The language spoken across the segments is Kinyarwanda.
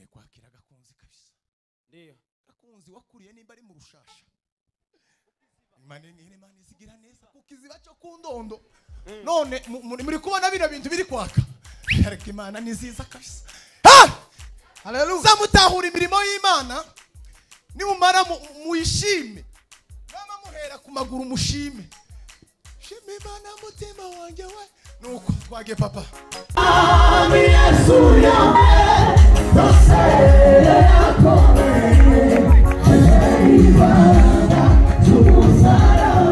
ngiye kwakira gakunzi kabisa. Ndio gakunzi wakuriye nimba ari mu rushasha. Imana izigira neza kukiziba cyo kundondo. None muri kubona bino bintu biri kwaka. Ariko Imana niziza kabisa. Haleluya. Zamutahura imirimo y'Imana. Ni umara muyishime. Mama muhera ku maguru mushime. Shime Imana mutima wanjye we. Nuko twage papa. Ami Yesu yawe. Dosere yakome. Ibada tumusaraba.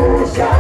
Hallelujah.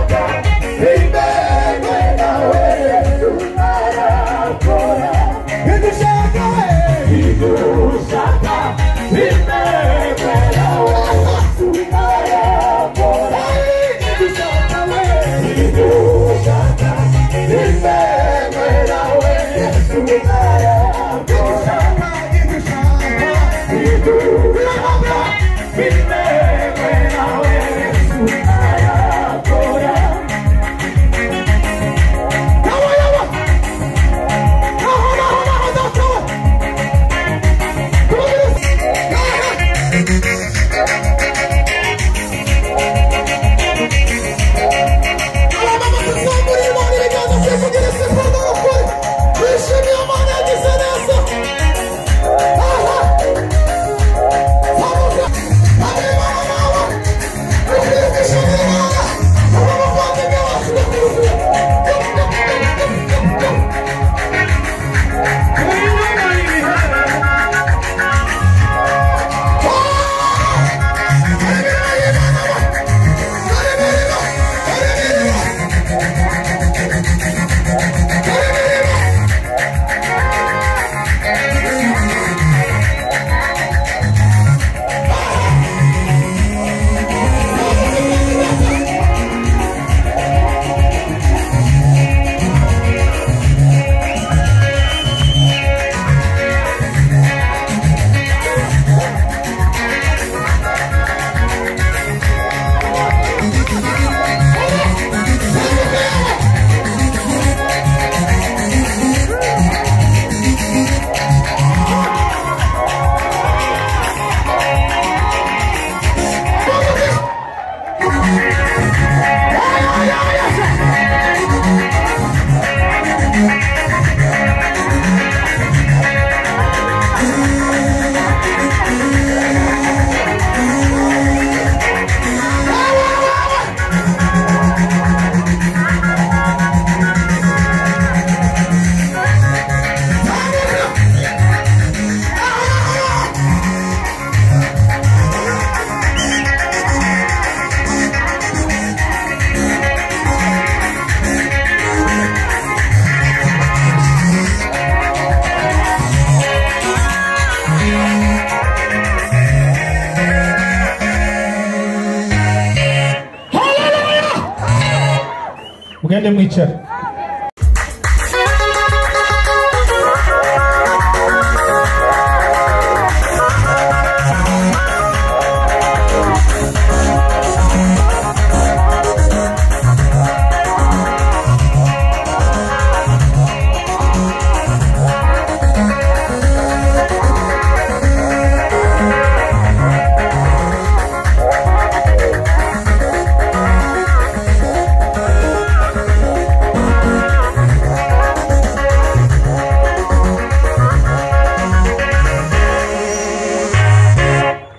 mugende mwicare.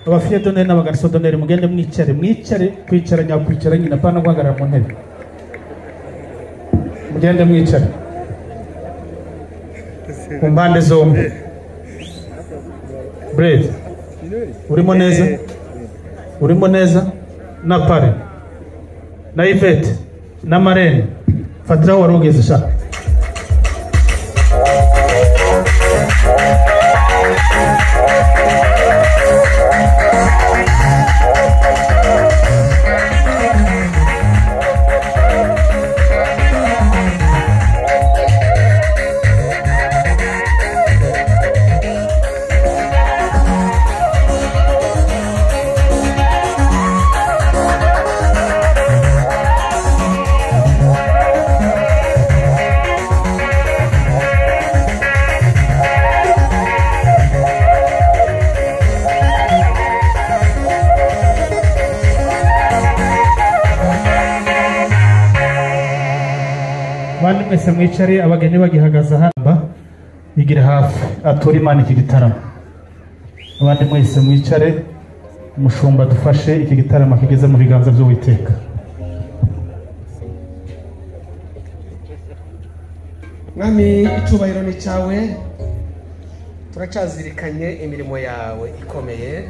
Abafia donere n'abagarso donere mugende mwicare kwicara nyakwicara nyina pana guhagarara mu ntebe. Mugende mwicare ku mpande zombi. Brave urimo neza na pare na Yvette na Marene fatira warugeze sha. Bandi mwese mwicare abageni bagihagaza hamba igira hafi atura Imana iki gitaramo. Abandi mwese mwicare umushumba dufashe iki gitaramo kigeze mu biganza by'Uwiteka. Mwami icubahiro ni cyawe, turacazirikanye imirimo yawe ikomeye,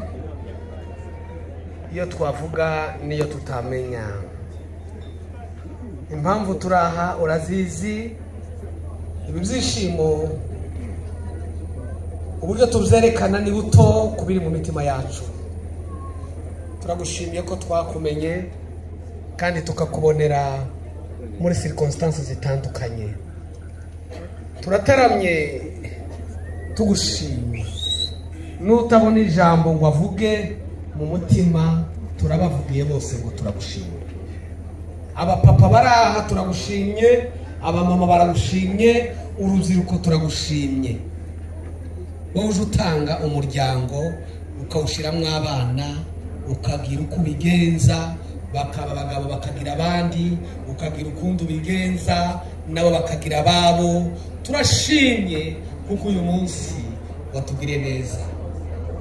iyo twavuga niyo tutamenya. Impamvu turaha urazizi, ibi byishimo uburyo tubyerekana ni buto kubiri mu mitima yacu. Turagushimiye ko twakumenye kandi tukakubonera muri circumstances zitandukanye. Turataramye tugushimye, nutabona ijambo ngo avuge mu mutima turabavugiye bose ngo turagushimye. Abapapa baraha turagushimye, abamama baragushimye, urubyiruko turagushimye. Wowe utanga umuryango ukawushiramo abana, ukagira uko ubigenza, bakaba abagabo bakagira abandi, ukagira ukundi ubigenza nabo bakagira ababo. Turashimye kuko uyu munsi watugiriye neza.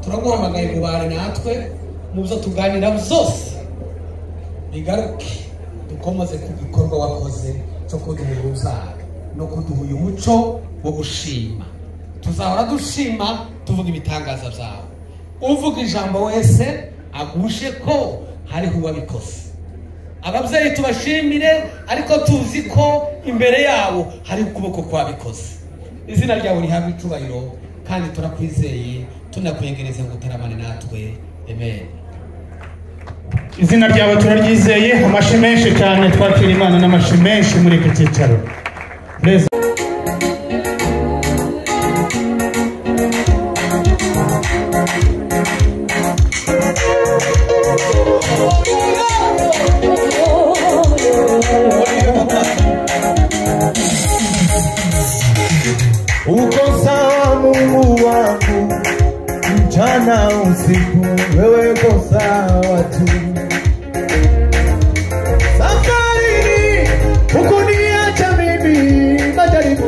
Turaguhamagaye mubane natwe mu byo tuganira byose bigaruke dukomoze ku gikorwa wakoze cyo kuduha urubyaro no kuduha uyu muco wo gushima. Tuzahora dushima tuvuga ibitangaza byawe. Uvuga ijambo wese agushe ko hariho uwabikoze. Ababyeyi tubashimire, ariko tuzi ko imbere yabo hari ukuboko kwabikoze. Izina ryawe rihabwe icubahiro kandi turakwizeye, tunakwegereze ngo utarabane natwe. Amen. Izina ryawe turaryizeye. Amashi menshi cyane twakira Imana n'amashi menshi muri iki cyicaro. Uko sawa Mungu wangu, mchana usiku wewe uko sawa tu. Safari hukuniacha mimi majaribu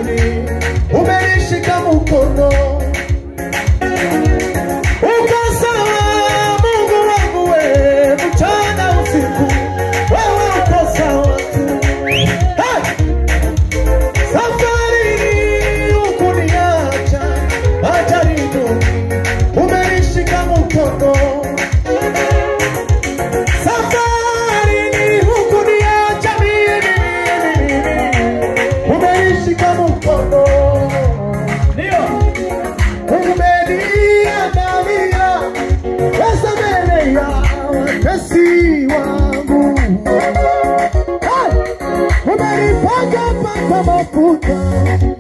umenipaka mafuta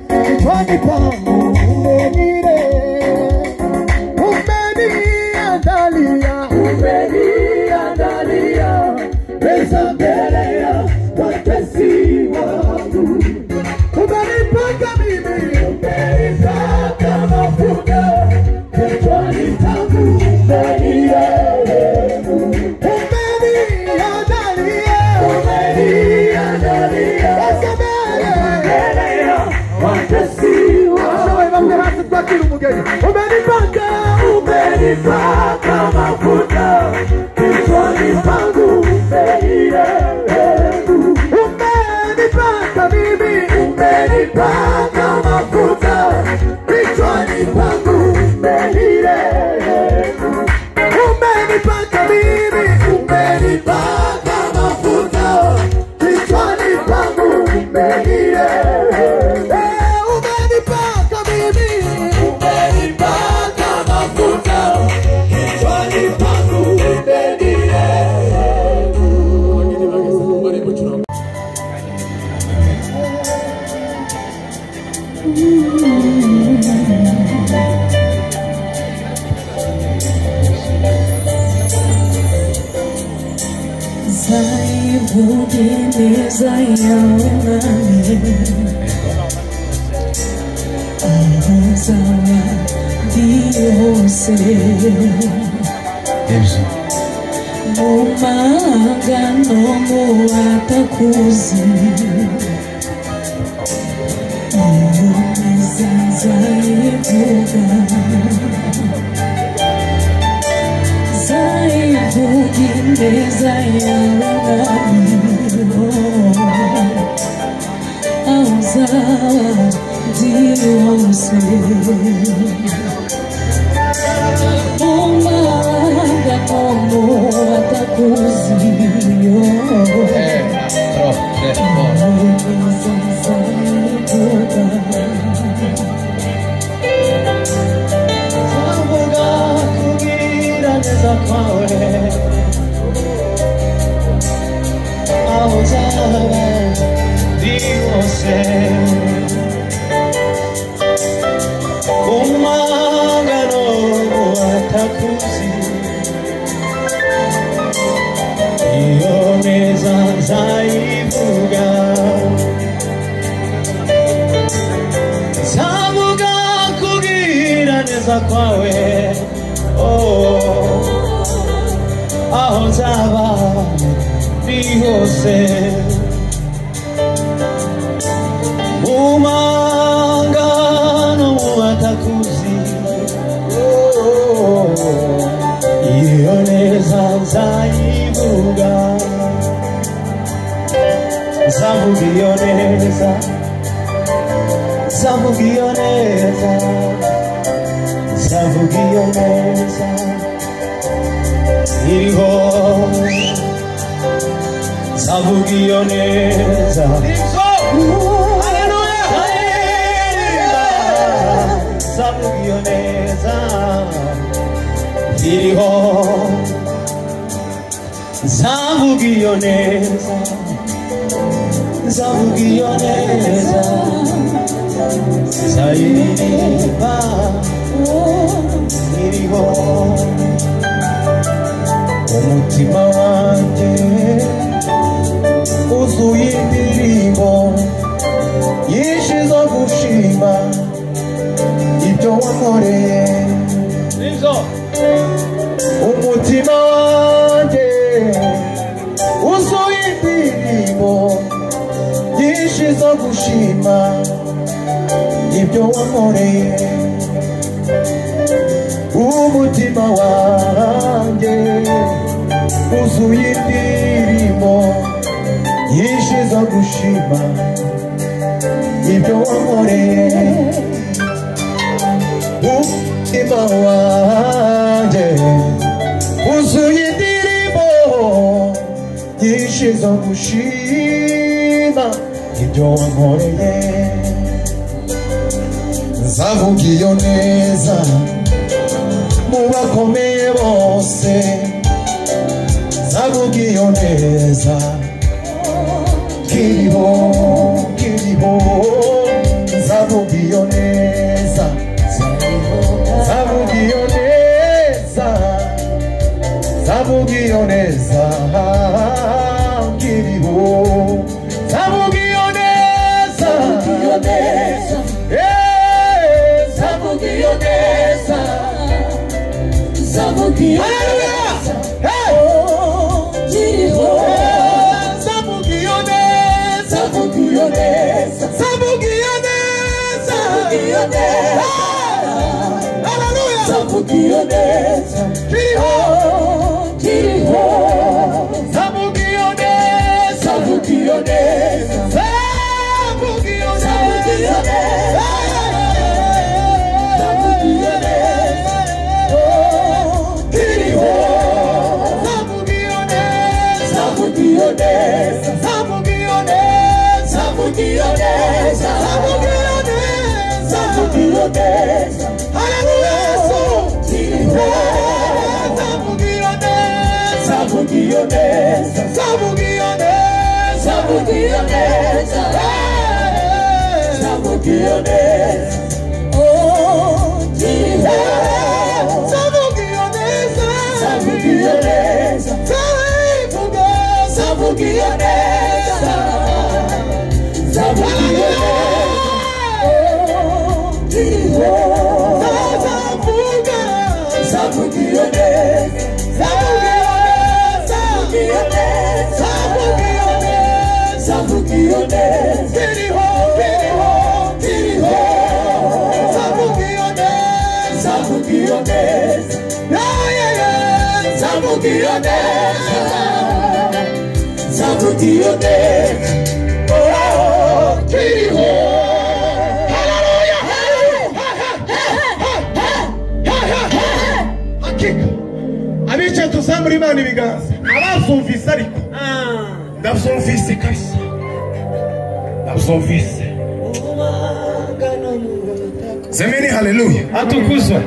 kichwani pangu, umeniandalia meza mbele ya watesi wangu. Umenipaka mimi, umenipaka mafuta kichwani pangu, umenipaka mafuta kichwani pangu, umenipaka mimi, umenipaka mafuta kichwani pangu, umenipaka mimi, umenipaka mafuta kichwani pangu, umenipaka mimi, umenipaka mafuta kichwani pangu, Zaibudineza yaunani Azawa diyose Mumagano muatakuzi Iyoneza zaibuga Zaibudineza yaunani Azawa diyose Mumagano muatakuzi Zavuga kugira neza kwawe, aho nzaba ndi hose, umangano atakuzi, iyo neza nzayivuga, zavuga kugira neza kwawe, aho nzaba ndi hose, mumangano mubatakuzi, iyo neza nzayivuga, nzavuga iyo neza, nzavuga iyo neza, nzavuga iyo neza iriho, nzavuga iyo neza, nzavuga iyo neza iriho, nzavuga iyo neza, nzavuga iyo neza, nzayiririmba iriho, umutima wanjye uzuye indirimbo nyinshi zo gushima ibyo wankoreye, umutima wanjye uzuye indirimbo nyinshi zo gushima ibyo wankoreye, umutima wanjye uzuye indirimbo nyinshi zo gushima ibyo wankoreye, umutima wanjye uzuye indirimbo nyinshi zo gushima ibyo wankoreye, nzavuga iyo neza mu bakomeye bose, nzavuga iyo neza kiriho, kiriho, abicaye tuzamura Imana ibiganza abazumvise ariko ndavyumvise kabisa ndavyumvise zemeni haleluya atukuzwa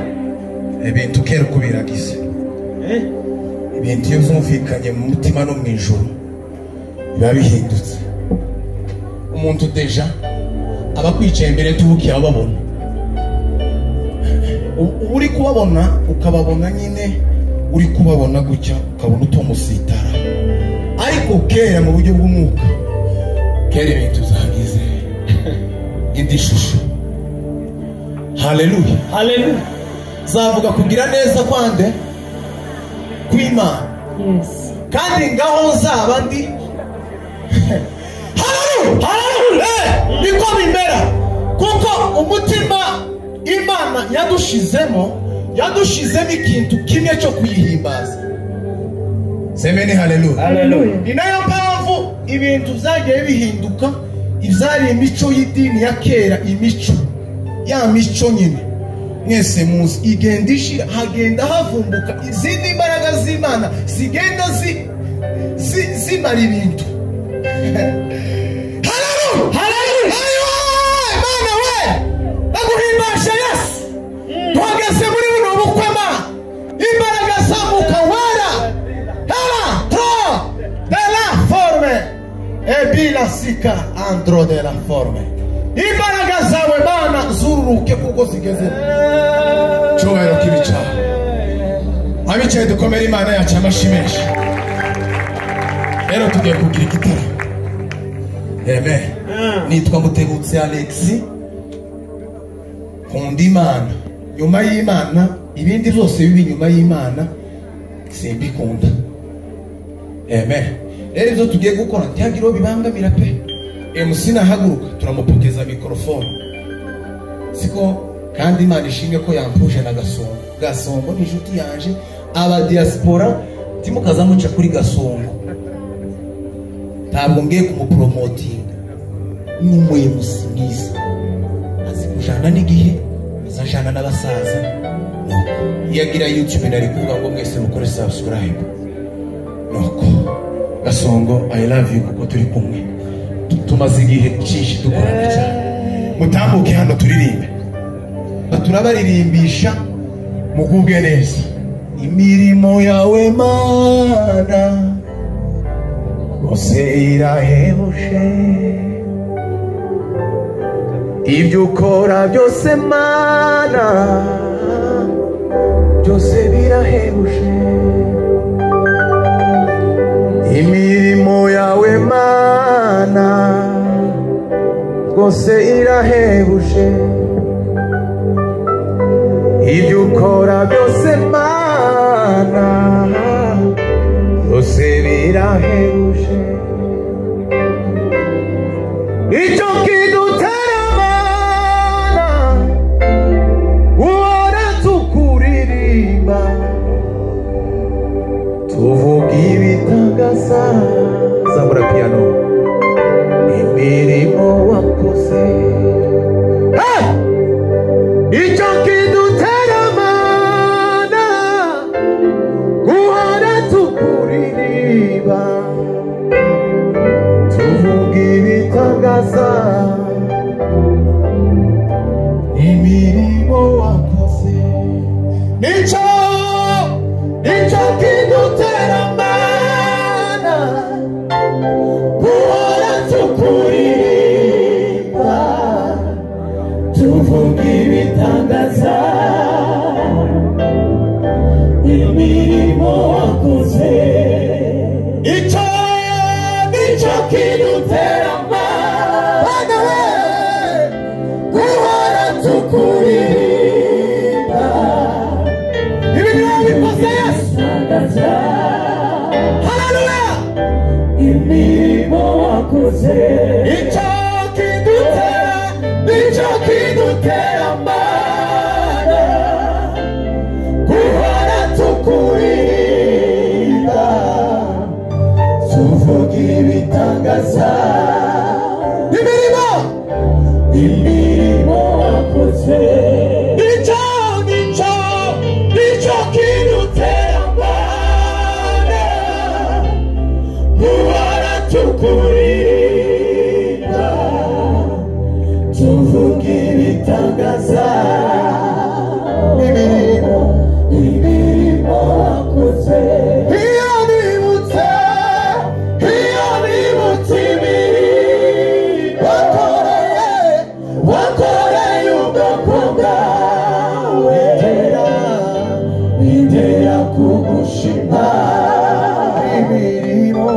ibintu kera kubiragize ibintu iyo vyumvikanye mu mutima no mwijuru biba bihindutse umuntu deja aba kwicaye imbere tubukiye ababona uri kubabona ukababona nyine uri kubabona gutya ukabona utomusitara ariko kera mu buryo bw'umwuka kera ibintu zagize indi shusho haleluya haleluya zavuga kugira neza kwande kw'Imana kandi ngaho zaba ndi haleluya niko bimera kuko umutima Imana yadushizemo ikintu kimwe cyo kuyihimbaza semeni haleluya ni nayo mpamvu ibintu byagiye bihinduka ibyari imico y'idini ya kera imico ya mico nyine mwese muzi igenda ishira hagenda havumbuka izindi mbaraga z'Imana zigenda zimara ibintu Imana we baguhimbasha Yesu tuhageze muri buno bukwe Mana imbaraga zamuka wera de la forme ebila sika andro de la forme imbaraga zawe Mana zururuke kuko zigeze cyubahiro kibicaho abicaye dukomere Imana yacu amashyi menshi rero tugiye kugira igitara amen nitwa Mutegutse Alexis nkunda Imana nyuma y'Imana ibindi byose bibi nyuma y'Imana simbikunda amen rero ibyo tugiye gukora ntihagire bibangamira pe MC nahaguruka turamupokeza mikrofone siko kandi Imana ishimye ko yampuje na Gasongo ni inshuti yanje aba diaspora timukaza muca kuri Gasongo ntabwo ngiye kumupromotinga n'umuye musingiza azikujana n'igihe azajana n'abasaza yagira YouTube nari kuvuga ngo mwese mukore subscribe nuko Gasongo I love you kuko turi kumwe tumaze igihe cyinshi dukorana cyane mutambuke hano turirimbe turabaririmbisha mugubwe neza imirimo yawe Mana bose irahebuje ibyo ukora byose Mana byose birahebuje imirimo yawe Mana bose irahebuje ibyo ukora byose Mana mana byose birahebuje icyo kidutera mana uhora tukuririmba tuvuga ibitangaza zamura piano imirimo wakoze icyo kidutera mana guhora tukuririmba tuvuga ibitangaza imirimo wakoze nicyo kidutera mana guhora tukuririmba tuvuga ibitangaza imirimo wakoze icyo kidutera mana guhora tukuririmba imirimo bikoze Yesu haleluya imirimo wakoze icyo kidutera mana guhora tukuririmba tuvuga ibitangaza imirimo wakoze icyo kidutera mana guhora tukuririmba tuvuga ibitangaza imirimo wakoze iyo nibutse imirimo wakoreye ubwoko bwawe bintera kugushima imirimo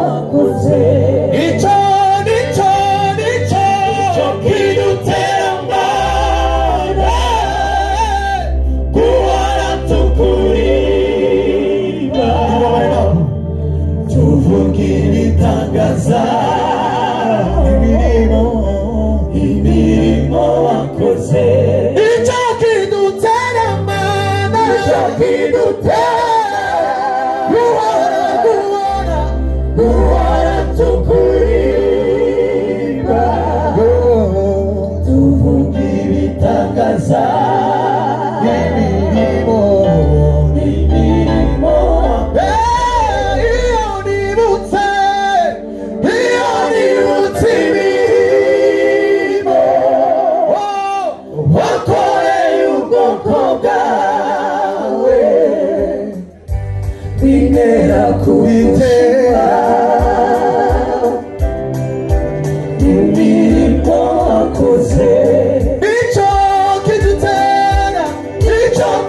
wakoze icyo kidutera mana guhora tukuririmba tuvuga ibitangaza imirimo wakoze icyo kidutera mana guhora tukuririmba tuvuga ibitangaza imirimo iyo nibutse imirimo wakoreye ubwoko bwawe bintera kubitera imirimo wakoze icyo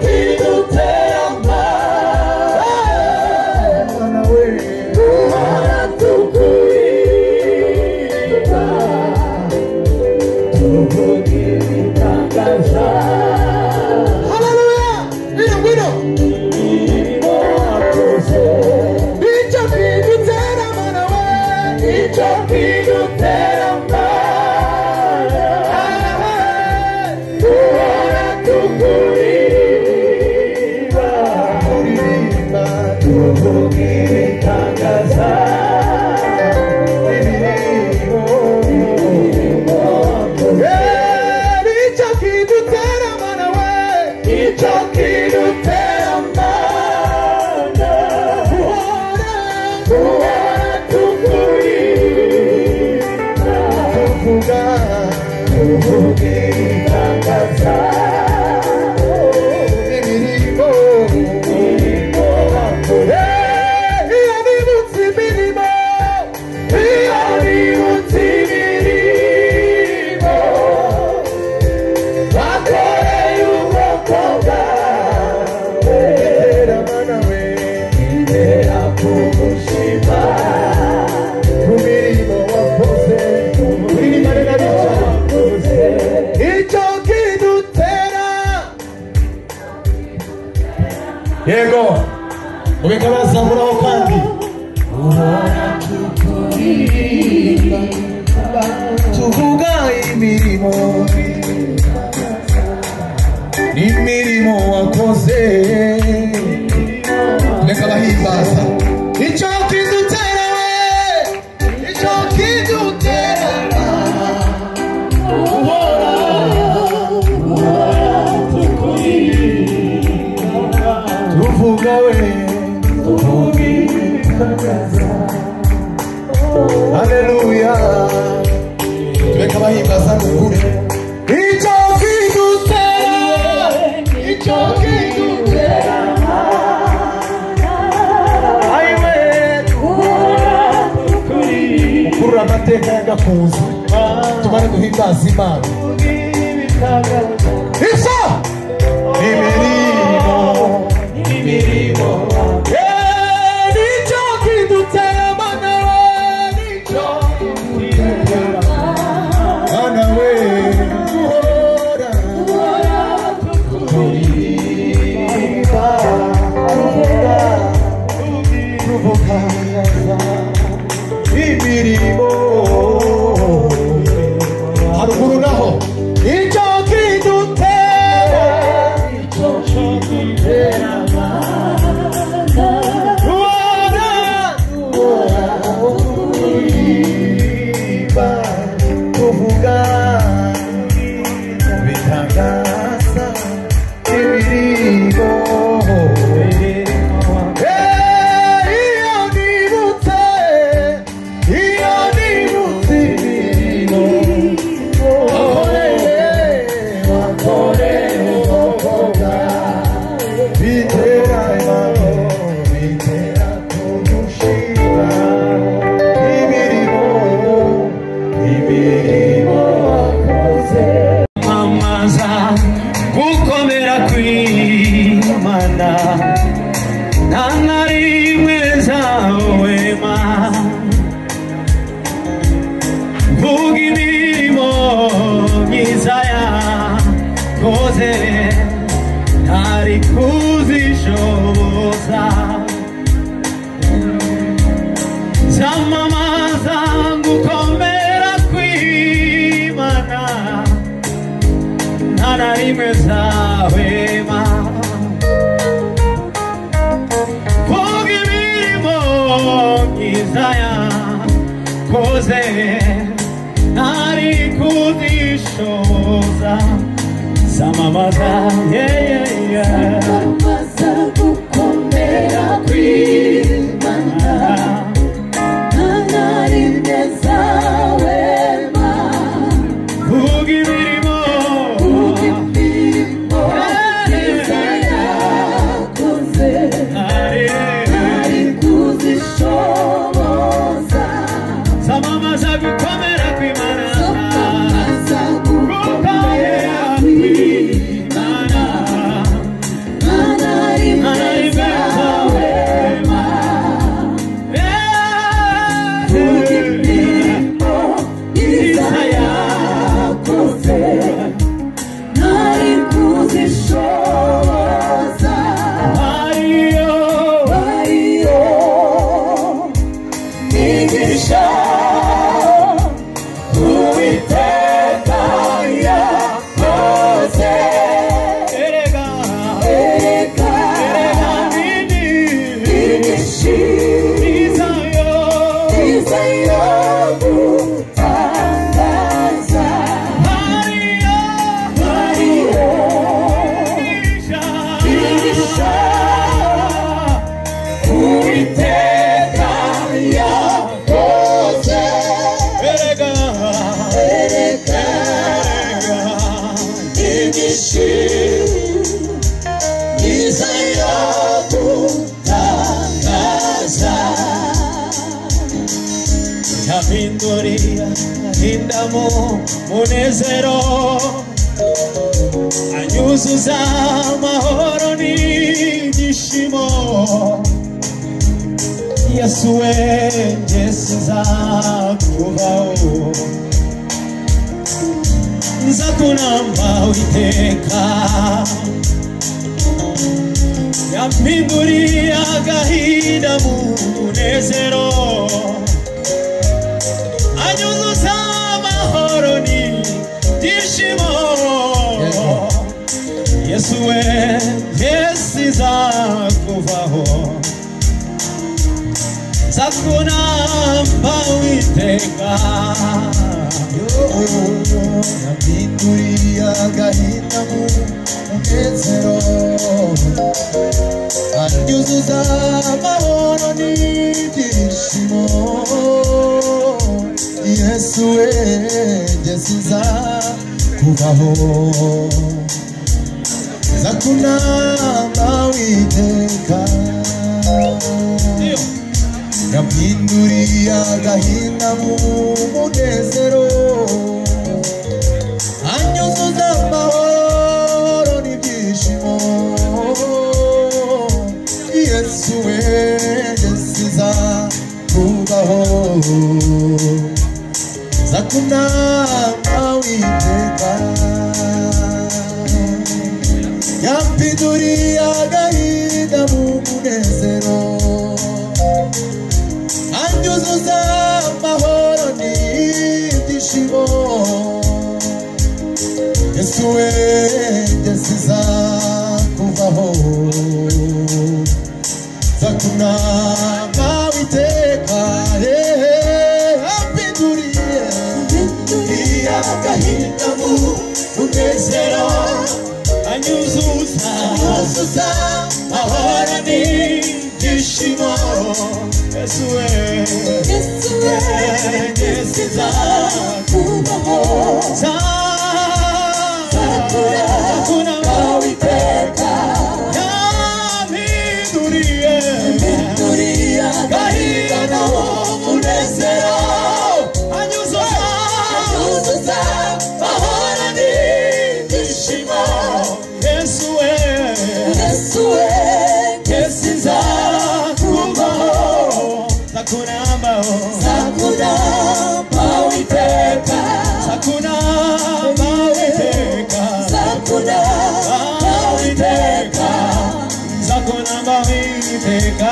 kidutera mana we guhora tukuririmba tuvuga ibitangaza haleluya ngwino imirimo wakoze icyo kidutera mana we icyo kidutera mana guhora tukuririmba tuvuga ibitangaza imirimo wakoze icyo kidutera mana we icyo kidutera mana guhora tukuririmba Haleluya. Tuweka bahimbaza n'ukuri. Icyo kidutera aiwe ukurura amateka y'agakunzi tumare guhimbaza Imana. Isa imirimo nicyo kidutera Mana we, nicyo kidutera Mana we, duhora tukuririmba tuvuga imirimo haruguru naho icyo kidutera tuvuga bitangaza imirimo iyo nibutse imirimo wakoreye ubwoko bitera impamo bitera kugushima imirimo wakoze mamaza gukomera kw'Imana nta na rimwe zawema vuga imirimo myiza yakoze ntari kuzishoboza zamamaza gukomera kw'Imana nta na rimwe zawema vuga imirimo myiza yakoze ntari kuzishoboza zamamaza Zamamaza gukomera kw'Imana nta na rimwe zawema vuga imirimo myiza yakoze ntari kuzishoboza zamamaza gukomera kw'Imana zamamaza gukomera kw'Imana nta na rimwe zawema vuga imirimo myiza yakoze ntari kuzishoboza hariyo migisha Uwiteka yakoze erega igishirizayo gutangaza hariyo migisha Uwiteka yakoze erega igishiriza yo gutangaza yampinduriye ahindamo munezero anyuzuza amahoro n'ibyishimo Yesu we Yesu nzakubaho nza kunamba Uwiteka yampinduriye agahinda mu munezero anyuzuza amahoro n'ibyishimo Yesu we Yesu nzakubaho nza kunamba Uwiteka Yaminduriye agahinda mu munezero anyuzuza amahoro n'ibyishimo Yesu we njye sizakuvaho zakunama witeka Yaminduriye agahinda mu munezero anyuzuza amahoro n'ibyishimo Yesu we njye sizakuvaho zakunama witeka Yampinduriye agahinda mu munezero anyuzuza amahoro n'ibyishimo Yesu we njye sizakuvaho zakunama witeka Yampinduriye agahinda mu munezero anyuzuza amahoro n'ibyishimo Yesu we njye sizakuvaho zakunama witeka Yampinduriye agahinda mu munezero anyuzuza amahoro n'ibyishimo Yesu we njye sizakuvaho zakunama witeka zakunama witeka zakunama witeka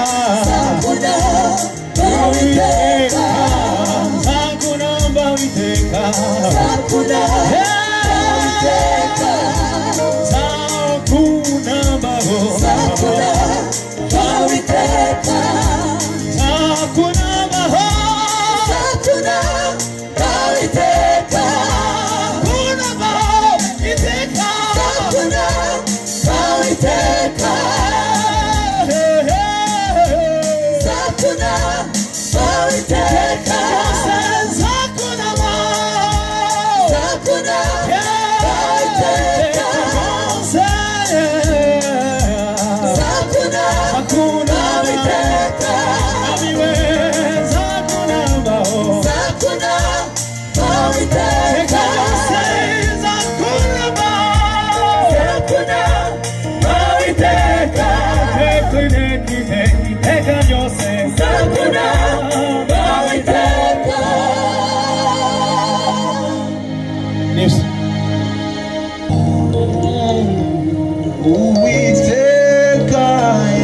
Uwiteka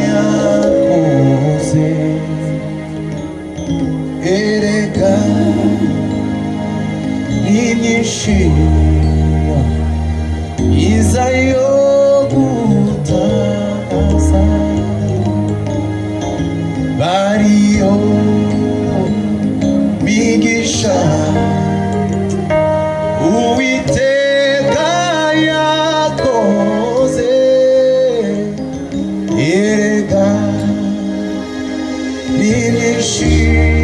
yakoze erega n'inyishimo izayo gutakaza bariyo migisha Uwiteka yakoze erega n'ibyishimo